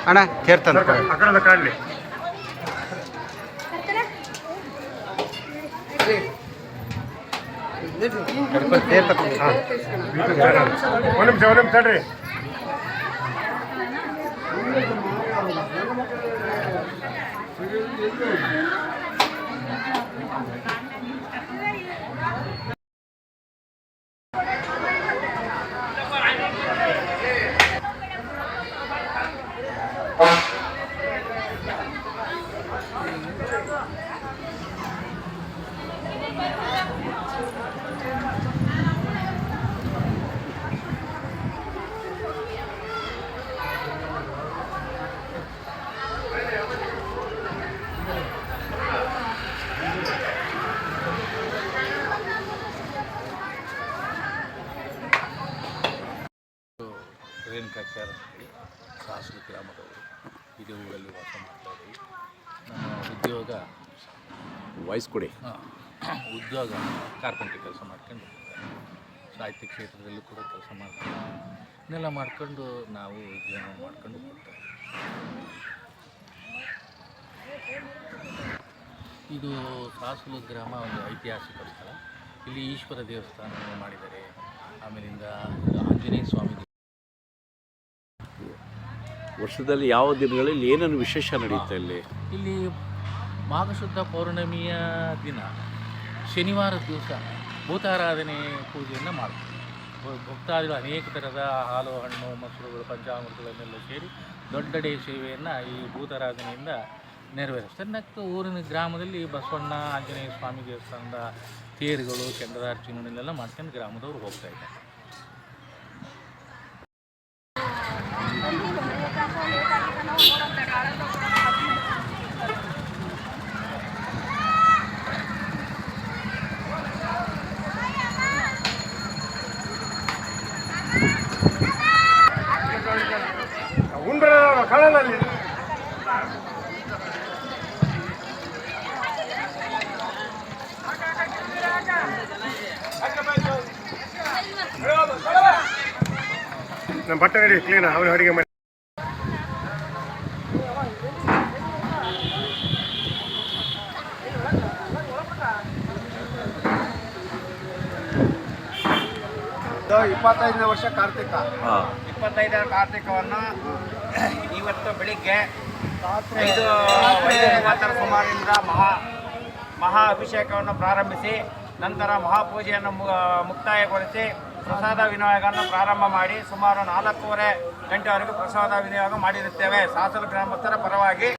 ಅಣ್ಣ ಕೇರ್ತಂತ ಅಕಡದ ಕಾಡಲಿ ಒಂದು ನಿಮಿಷ ತಡ್ರಿ. ರೇಣುಕಾಚಾರ್ಯ ಸಾಸಲು ಗ್ರಾಮದವರು ಇದೇ ಊರಲ್ಲಿ ವಾಸ ಮಾಡ್ತಾಯಿದ್ದೀವಿ. ನಮ್ಮ ಉದ್ಯೋಗ ವಾಯ್ಸ್ ಕೊಡಿ. ಉದ್ಯೋಗ ಕಾರ್ಪೆಂಟ್ರಿ ಕೆಲಸ ಮಾಡ್ಕೊಂಡು ಸಾಹಿತ್ಯ ಕ್ಷೇತ್ರದಲ್ಲೂ ಕೂಡ ಕೆಲಸ ಮಾಡ್ಕೊಂಡು ಇದನ್ನೆಲ್ಲ ಮಾಡ್ಕೊಂಡು ನಾವು ಜೀವನ ಮಾಡ್ಕೊಂಡು ಹೋಗ್ತೇವೆ. ಇದು ಸಾಸಲು ಗ್ರಾಮ ಒಂದು ಐತಿಹಾಸಿಕ ಸ್ಥಳ. ಇಲ್ಲಿ ಈಶ್ವರ ದೇವಸ್ಥಾನವನ್ನು ಮಾಡಿದ್ದಾರೆ. ಆಮೇಲಿಂದ ಆಂಜನೇಯ ಸ್ವಾಮಿ ವರ್ಷದಲ್ಲಿ ಯಾವ ದಿನಗಳಲ್ಲಿ ಏನನ್ನು ವಿಶೇಷ ನಡೆಯುತ್ತೆ ಇಲ್ಲಿ ಮಾಘಶುದ್ಧ ಪೌರ್ಣಮಿಯ ದಿನ ಶನಿವಾರ ದಿವಸ ಭೂತಾರಾಧನೆ ಪೂಜೆಯನ್ನು ಮಾಡ್ತೀವಿ. ಭಕ್ತಾದಿಗಳು ಅನೇಕ ಥರದ ಹಾಲು ಹಣ್ಣು ಮೊಸರುಗಳು ಪಂಚಾಮೃತಗಳನ್ನೆಲ್ಲ ಸೇರಿ ದೊಡ್ಡಡೆ ಸೇವೆಯನ್ನು ಈ ಭೂತಾರಾಧನೆಯಿಂದ ನೆರವೇರಿಸ್ತಾರೆ. ಮತ್ತು ಊರಿನ ಗ್ರಾಮದಲ್ಲಿ ಬಸವಣ್ಣ ಆಂಜನೇಯ ಸ್ವಾಮಿ ದೇವಸ್ಥಾನದ ತೇರುಗಳು ಚಂದ್ರಾರ್ಚನೆಗಳನ್ನೆಲ್ಲ ಮಾಡ್ಕೊಂಡು ಗ್ರಾಮದವರು ಹೋಗ್ತಾಯಿದ್ದಾರೆ. ಕಾಣಲ್ಲಿ ನಮ್ಮ ಬಟ್ಟೆ ರೆಡಿ ಕ್ಲೀನ್ ಅವ್ರು ಅಡುಗೆ ಮಾಡಿ ಇಪ್ಪತ್ತೈದನೇ ವರ್ಷ ಕಾರ್ತಿಕ. 25ರ ಕಾರ್ತಿಕವನ್ನು ಇವತ್ತು ಬೆಳಿಗ್ಗೆ 5:30 ಸುಮಾರಿನಿಂದ ಮಹಾ ಅಭಿಷೇಕವನ್ನು ಪ್ರಾರಂಭಿಸಿ ನಂತರ ಮಹಾಪೂಜೆಯನ್ನು ಮುಕ್ತಾಯಗೊಳಿಸಿ ಪ್ರಸಾದ ವಿನಿಯೋಗವನ್ನು ಪ್ರಾರಂಭ ಮಾಡಿ ಸುಮಾರು 4:30 ಗಂಟೆವರೆಗೂ ಪ್ರಸಾದ ವಿನಿಯೋಗ ಮಾಡಿರುತ್ತೇವೆ. ಸಾಸಲು ಗ್ರಾಮಸ್ಥರ ಪರವಾಗಿ